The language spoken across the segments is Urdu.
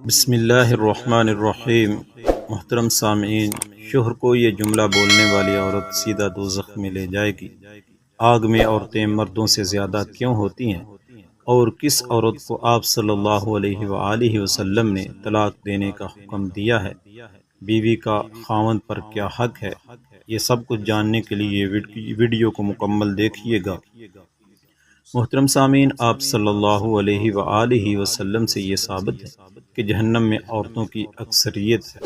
بسم اللہ الرحمن الرحیم۔ محترم سامعین، شوہر کو یہ جملہ بولنے والی عورت سیدھا دوزخ میں لے جائے گی۔ آگ میں عورتیں مردوں سے زیادہ کیوں ہوتی ہیں؟ اور کس عورت کو آپ صلی اللہ علیہ وآلہ وسلم نے طلاق دینے کا حکم دیا ہے؟ بیوی کا خاوند پر کیا حق ہے؟ یہ سب کچھ جاننے کے لیے ویڈیو کو مکمل دیکھیے گا۔ محترم سامعین، آپ صلی اللہ علیہ وآلہ وسلم سے یہ ثابت ہے کہ جہنم میں عورتوں کی اکثریت ہے۔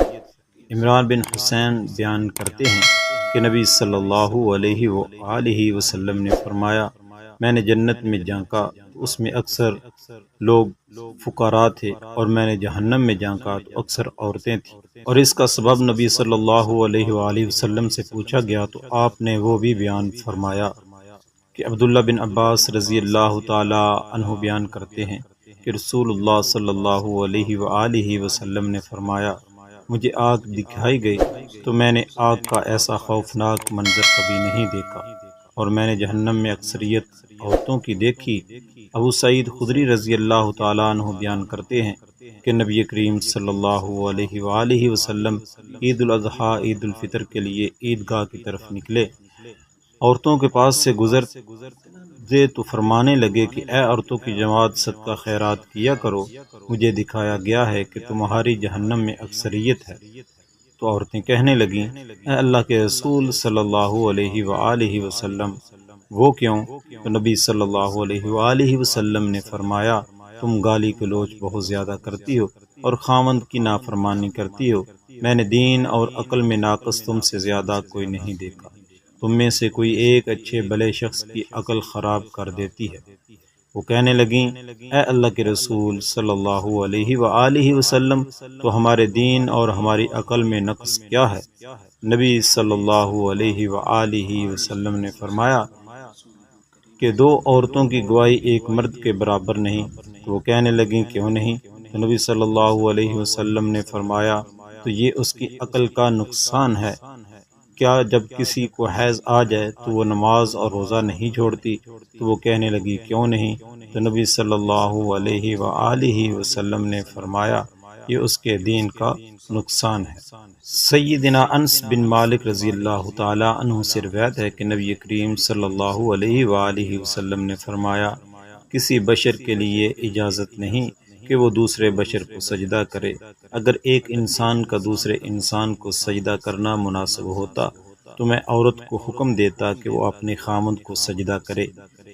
عمران بن حسین بیان کرتے ہیں کہ نبی صلی اللہ علیہ وآلہ وسلم نے فرمایا، میں نے جنت میں جھانکا تو اس میں اکثر لوگ فقراء تھے، اور میں نے جہنم میں جھانکا تو اکثر عورتیں تھیں۔ اور اس کا سبب نبی صلی اللہ علیہ وآلہ وسلم سے پوچھا گیا تو آپ نے وہ بھی بیان فرمایا کہ عبداللہ بن عباس رضی اللہ تعالی عنہ بیان کرتے ہیں کہ رسول اللہ صلی اللہ علیہ وآلہ وسلم نے فرمایا، مجھے آگ دکھائی گئی تو میں نے آگ کا ایسا خوفناک منظر کبھی نہیں دیکھا، اور میں نے جہنم میں اکثریت عورتوں کی دیکھی۔ ابو سعید خدری رضی اللہ تعالی عنہ بیان کرتے ہیں کہ نبی کریم صلی اللہ علیہ وآلہ وسلم عید الاضحیٰ عید الفطر کے لیے عیدگاہ کی طرف نکلے۔ عورتوں کے پاس سے گزرتے تو فرمانے لگے کہ اے عورتوں کی جماعت، صدقہ خیرات کیا کرو، مجھے دکھایا گیا ہے کہ تمہاری جہنم میں اکثریت ہے۔ تو عورتیں کہنے لگیں، اے اللہ کے رسول صلی اللہ علیہ وآلہ وسلم، وہ کیوں؟ تو نبی صلی اللہ علیہ وآلہ وسلم نے فرمایا، تم گالی گلوچ بہت زیادہ کرتی ہو اور خاوند کی نافرمانی کرتی ہو۔ میں نے دین اور عقل میں ناقص تم سے زیادہ کوئی نہیں دیکھا۔ تم میں سے کوئی ایک اچھے بھلے شخص کی عقل خراب کر دیتی ہے۔ وہ کہنے لگیں، اے اللہ کے رسول صلی اللہ علیہ وآلہ وسلم، تو ہمارے دین اور ہماری عقل میں نقص کیا ہے؟ نبی صلی اللہ علیہ وآلہ وسلم نے فرمایا کہ دو عورتوں کی گواہی ایک مرد کے برابر نہیں۔ تو وہ کہنے لگیں، کیوں نہیں؟ تو نبی صلی اللہ علیہ وسلم نے فرمایا، تو یہ اس کی عقل کا نقصان ہے۔ کیا جب کسی کو حیض آ جائے تو وہ نماز اور روزہ نہیں چھوڑتی؟ تو وہ کہنے لگی، کیوں نہیں؟ تو نبی صلی اللہ علیہ وآلہ وسلم نے فرمایا، یہ اس کے دین کا نقصان ہے۔ سیدنا انس بن مالک رضی اللہ تعالی عنہ سے روایت ہے کہ نبی کریم صلی اللہ علیہ وآلہ وسلم نے فرمایا، کسی بشر کے لیے اجازت نہیں کہ وہ دوسرے بشر کو سجدہ کرے۔ اگر ایک انسان کا دوسرے انسان کو سجدہ کرنا مناسب ہوتا تو میں عورت کو حکم دیتا کہ وہ اپنے خاوند کو سجدہ کرے،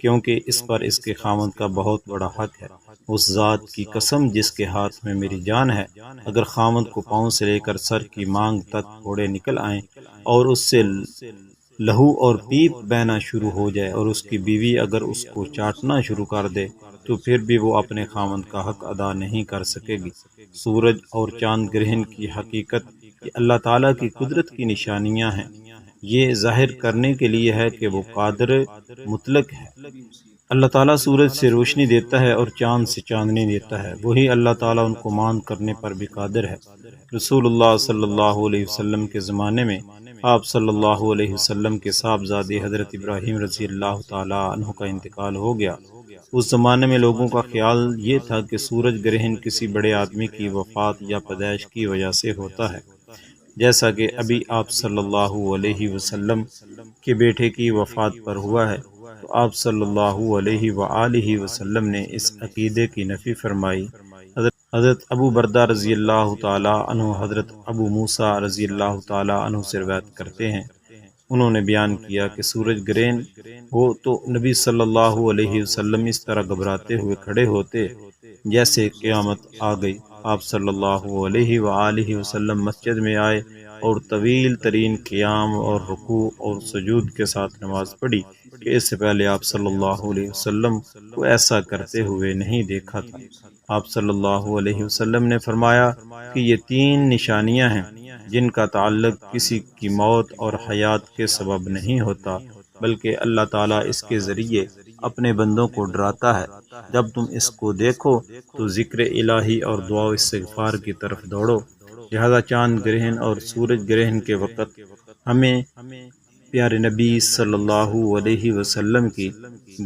کیونکہ اس پر اس کے خاوند کا بہت بڑا حق ہے۔ اس ذات کی قسم جس کے ہاتھ میں میری جان ہے، اگر خاوند کو پاؤں سے لے کر سر کی مانگ تک پھوڑے نکل آئیں اور اس سے لہو اور پیپ بہنا شروع ہو جائے، اور اس کی بیوی اگر اس کو چاٹنا شروع کر دے، تو پھر بھی وہ اپنے خاوند کا حق ادا نہیں کر سکے گی۔ سورج اور چاند گرہن کی حقیقت یہ اللہ تعالیٰ کی قدرت کی نشانیاں ہیں۔ یہ ظاہر کرنے کے لیے ہے کہ وہ قادر مطلق ہے۔ اللہ تعالیٰ سورج سے روشنی دیتا ہے اور چاند سے چاندنی دیتا ہے، وہی اللہ تعالیٰ ان کو ماند کرنے پر بھی قادر ہے۔ رسول اللہ صلی اللہ علیہ وسلم کے زمانے میں آپ صلی اللہ علیہ وسلم کے صاحبزادے حضرت ابراہیم رضی اللہ تعالی عنہ کا انتقال ہو گیا۔ اس زمانے میں لوگوں کا خیال یہ تھا کہ سورج گرہن کسی بڑے آدمی کی وفات یا پیدائش کی وجہ سے ہوتا ہے، جیسا کہ ابھی آپ صلی اللہ علیہ وسلم کے بیٹے کی وفات پر ہوا ہے۔ تو آپ صلی اللہ علیہ وآلہ وسلم نے اس عقیدے کی نفی فرمائی۔ حضرت ابو بردہ رضی اللہ تعالی عنہ حضرت ابو موسیٰ رضی اللہ تعالی عنہ سے روایت کرتے ہیں، انہوں نے بیان کیا کہ سورج گرہن ہو تو نبی صلی اللہ علیہ وسلم اس طرح گھبراتے ہوئے کھڑے ہوتے جیسے قیامت آ گئی۔ آپ صلی اللہ علیہ وآلہ وسلم مسجد میں آئے اور طویل ترین قیام اور رکوع اور سجود کے ساتھ نماز پڑھی کہ اس سے پہلے آپ صلی اللہ علیہ وسلم کو ایسا کرتے ہوئے نہیں دیکھا تھا۔ آپ صلی اللہ علیہ وسلم نے فرمایا کہ یہ تین نشانیاں ہیں جن کا تعلق کسی کی موت اور حیات کے سبب نہیں ہوتا، بلکہ اللہ تعالیٰ اس کے ذریعے اپنے بندوں کو ڈراتا ہے۔ جب تم اس کو دیکھو تو ذکر الہی اور دعا و استغفار کی طرف دوڑو۔ لہذا چاند گرہن اور سورج گرہن کے وقت ہمیں پیارے نبی صلی اللہ علیہ وسلم کی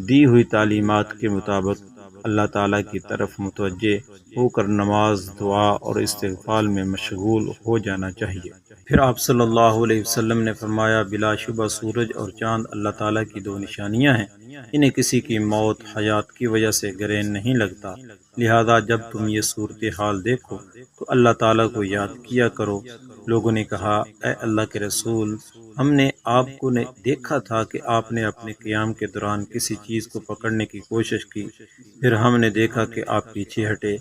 دی ہوئی تعلیمات کے مطابق اللہ تعالیٰ کی طرف متوجہ ہو کر نماز، دعا اور استغفار میں مشغول ہو جانا چاہیے۔ پھر آپ صلی اللہ علیہ وسلم نے فرمایا، بلا شبہ سورج اور چاند اللہ تعالیٰ کی دو نشانیاں ہیں، انہیں کسی کی موت حیات کی وجہ سے گرین نہیں لگتا، لہذا جب تم یہ صورتحال دیکھو تو اللہ تعالیٰ کو یاد کیا کرو۔ لوگوں نے کہا، اے اللہ کے رسول، ہم نے آپ کو دیکھا تھا کہ آپ نے اپنے قیام کے دوران کسی چیز کو پکڑنے کی کوشش کی، پھر ہم نے دیکھا کہ آپ پیچھے ہٹے۔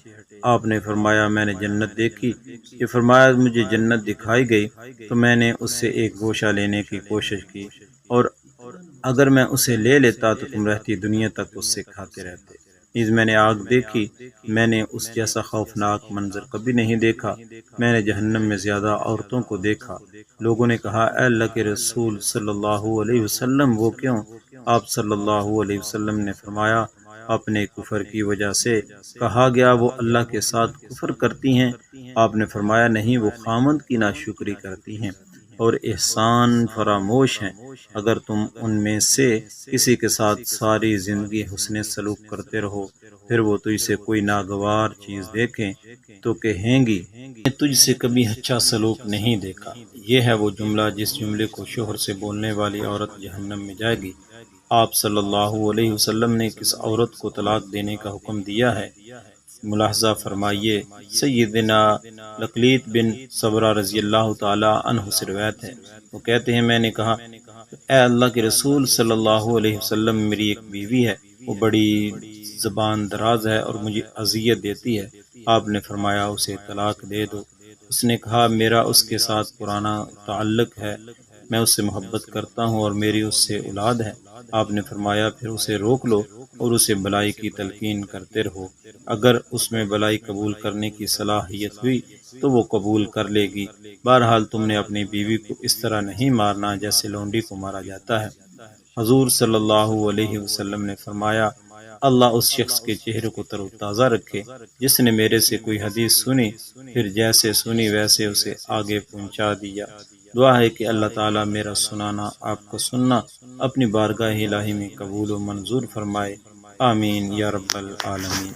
آپ نے فرمایا، میں نے جنت دیکھی۔ یہ فرمایا، مجھے جنت دکھائی گئی تو میں نے اس سے ایک گوشہ لینے کی کوشش کی، اور اگر میں اسے لے لیتا تو تم رہتی دنیا تک اس سے کھاتے رہتے۔ نیز میں نے آگ دیکھی، میں نے اس جیسا خوفناک منظر کبھی نہیں دیکھا۔ میں نے جہنم میں زیادہ عورتوں کو دیکھا۔ لوگوں نے کہا، اے اللہ کے رسول صلی اللہ علیہ وسلم، وہ کیوں؟ آپ صلی اللہ علیہ وسلم نے فرمایا، اپنے کفر کی وجہ سے۔ کہا گیا، وہ اللہ کے ساتھ کفر کرتی ہیں؟ آپ نے فرمایا، نہیں، وہ خامند کی ناشکری کرتی ہیں اور احسان فراموش ہیں۔ اگر تم ان میں سے کسی کے ساتھ ساری زندگی حسن سلوک کرتے رہو، پھر وہ تجھ سے کوئی ناگوار چیز دیکھیں تو کہیں گی، میں تجھ سے کبھی اچھا سلوک نہیں دیکھا۔ یہ ہے وہ جملہ جس جملے کو شوہر سے بولنے والی عورت جہنم میں جائے گی۔ آپ صلی اللہ علیہ وسلم نے کس عورت کو طلاق دینے کا حکم دیا ہے؟ ملاحظہ فرمائیے، سیدنا لقلیت بن صبرہ رضی اللہ تعالی عنہ سے روایت ہے، وہ کہتے ہیں، میں نے کہا، اے اللہ کے رسول صلی اللہ علیہ وسلم، میری ایک بیوی ہے، وہ بڑی زبان دراز ہے اور مجھے اذیت دیتی ہے۔ آپ نے فرمایا، اسے طلاق دے دو۔ اس نے کہا، میرا اس کے ساتھ پرانا تعلق ہے، میں اس سے محبت کرتا ہوں اور میری اس سے اولاد ہے۔ آپ نے فرمایا، پھر اسے روک لو اور اسے بلائی کی تلقین کرتے رہو، اگر اس میں بلائی قبول کرنے کی صلاحیت ہوئی تو وہ قبول کر لے گی۔ بہرحال تم نے اپنی بیوی کو اس طرح نہیں مارنا جیسے لونڈی کو مارا جاتا ہے۔ حضور صلی اللہ علیہ وسلم نے فرمایا، اللہ اس شخص کے چہرے کو تر و تازہ رکھے جس نے میرے سے کوئی حدیث سنی، پھر جیسے سنی ویسے اسے آگے پہنچا دیا۔ دعا ہے کہ اللہ تعالیٰ میرا سنانا، آپ کو سننا اپنی بارگاہ الہی میں قبول و منظور فرمائے، آمین یا رب العالمین۔